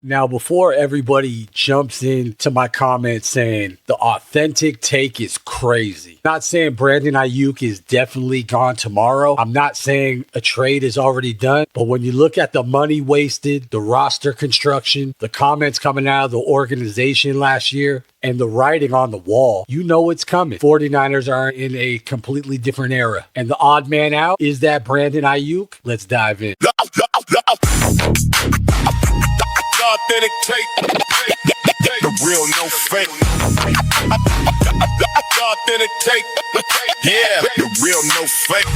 Now, before everybody jumps into my comments saying the authentic take is crazy, not saying Brandon Aiyuk is definitely gone tomorrow. I'm not saying a trade is already done. But when you look at the money wasted, the roster construction, the comments coming out of the organization last year, and the writing on the wall, you know it's coming. 49ers are in a completely different era. And the odd man out is that Brandon Aiyuk. Let's dive in. Authentic take, the real, no fake. Authentic take, yeah, the real, no fake.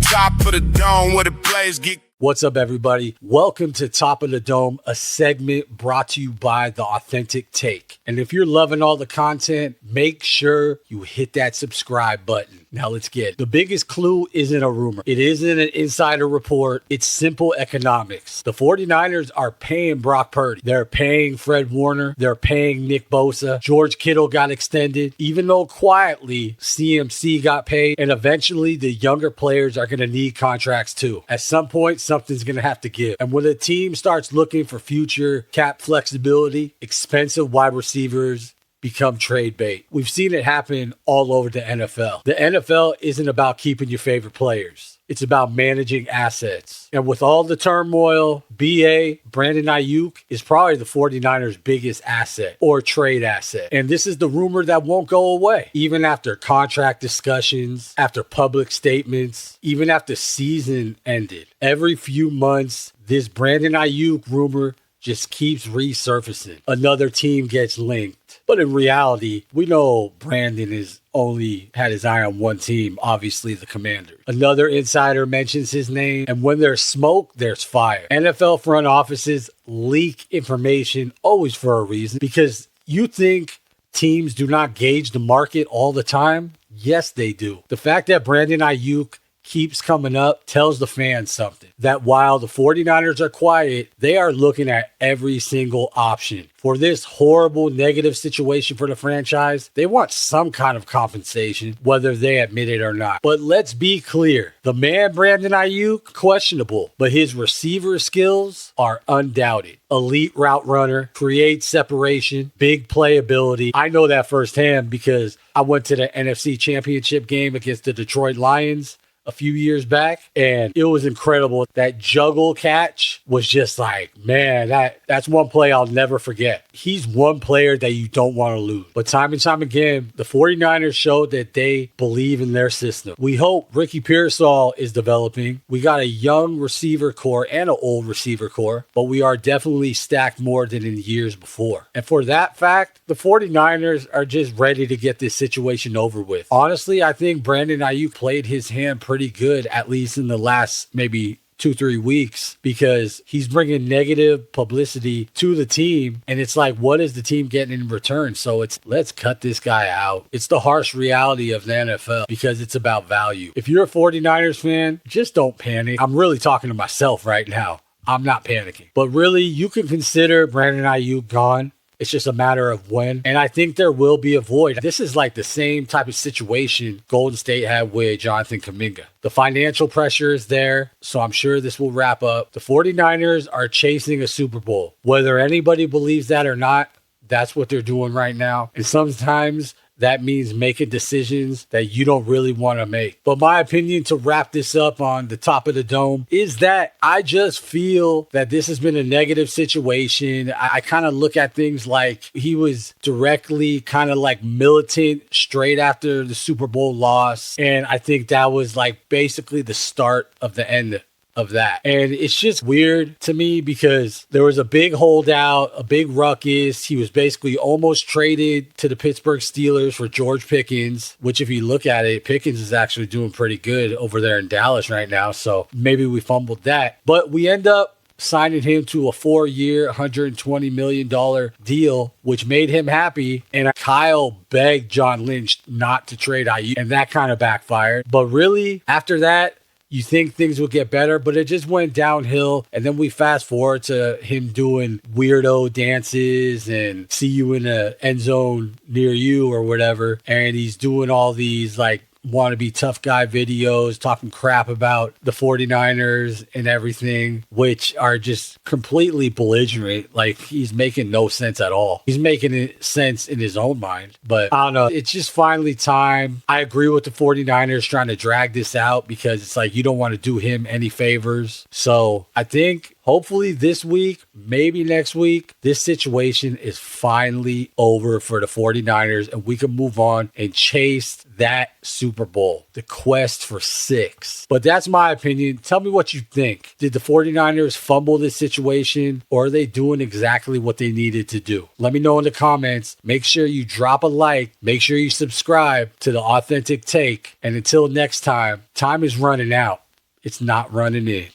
Top of the dome where the players get. What's up, everybody? Welcome to Top of the Dome, a segment brought to you by The Authentic Take. And if you're loving all the content, make sure you hit that subscribe button. Now let's get it. The biggest clue isn't a rumor. It isn't an insider report. It's simple economics. The 49ers are paying Brock Purdy. They're paying Fred Warner. They're paying Nick Bosa. George Kittle got extended, even though quietly CMC got paid. And eventually the younger players are going to need contracts too. At some point, something's going to have to give. And when a team starts looking for future cap flexibility, expensive wide receivers become trade bait. We've seen it happen all over the NFL. The NFL isn't about keeping your favorite players. It's about managing assets. And with all the turmoil, Brandon Aiyuk is probably the 49ers' biggest asset or trade asset. And this is the rumor that won't go away. Even after contract discussions, after public statements, even after season ended. Every few months, this Brandon Aiyuk rumor just keeps resurfacing. Another team gets linked. But in reality, we know Brandon has only had his eye on one team, obviously the Commanders. Another insider mentions his name, and when there's smoke, there's fire. NFL front offices leak information always for a reason, because you think teams do not gauge the market all the time? Yes, they do. The fact that Brandon Aiyuk keeps coming up tells the fans something. That while the 49ers are quiet, they are looking at every single option. For this horrible negative situation for the franchise, they want some kind of compensation, whether they admit it or not. But let's be clear. The man Brandon Aiyuk, questionable, but his receiver skills are undoubted. Elite route runner, creates separation, big playability. I know that firsthand because I went to the NFC Championship game against the Detroit Lions a few years back, and it was incredible. That juggle catch was just like, man, that's one play I'll never forget. He's one player that you don't want to lose. But time and time again, the 49ers showed that they believe in their system. We hope Ricky Pearsall is developing. We got a young receiver core and an old receiver core, but we are definitely stacked more than in years before. And for that fact, the 49ers are just ready to get this situation over with. Honestly, I think Brandon Aiyuk played his hand pretty good, at least in the last maybe 2-3 weeks, because he's bringing negative publicity to the team. And it's like, what is the team getting in return? So it's, let's cut this guy out. It's the harsh reality of the NFL because it's about value. If you're a 49ers fan, just don't panic. I'm really talking to myself right now. I'm not panicking. But really, you can consider Brandon Aiyuk gone. It's just a matter of when. And I think there will be a void. This is like the same type of situation Golden State had with Jonathan Kuminga. The financial pressure is there, so I'm sure this will wrap up. The 49ers are chasing a Super Bowl. Whether anybody believes that or not, that's what they're doing right now. And sometimes that means making decisions that you don't really want to make. But my opinion, to wrap this up on the Top of the Dome, is that I just feel that this has been a negative situation. I kind of look at things like he was directly kind of like militant straight after the Super Bowl loss. And I think that was like basically the start of the end of that. And it's just weird to me because there was a big holdout, a big ruckus. He was basically almost traded to the Pittsburgh Steelers for George Pickens, which if you look at it, Pickens is actually doing pretty good over there in Dallas right now. So maybe we fumbled that. But we end up signing him to a 4-year, $120 million deal, which made him happy. And Kyle begged John Lynch not to trade Aiyuk, and that kind of backfired. But really, after that, you think things would get better, but it just went downhill. And then we fast forward to him doing weirdo dances and see you in the end zone near you or whatever. And he's doing all these like wannabe tough guy videos talking crap about the 49ers and everything, which are just completely belligerent. Like, he's making no sense at all. He's making it sense in his own mind, but I don't know. It's just finally time. I agree with the 49ers trying to drag this out because it's like you don't want to do him any favors. So I think hopefully this week, maybe next week, this situation is finally over for the 49ers and we can move on and chase that Super Bowl, the quest for 6. But that's my opinion. Tell me what you think. Did the 49ers fumble this situation, or are they doing exactly what they needed to do? Let me know in the comments. Make sure you drop a like. Make sure you subscribe to The Authentic Take. And until next time, time is running out. It's not running in.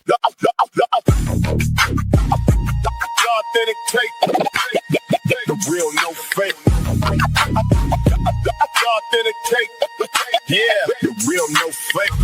Authentic take, the real, no fake. Authentic take, yeah, the real, no fake.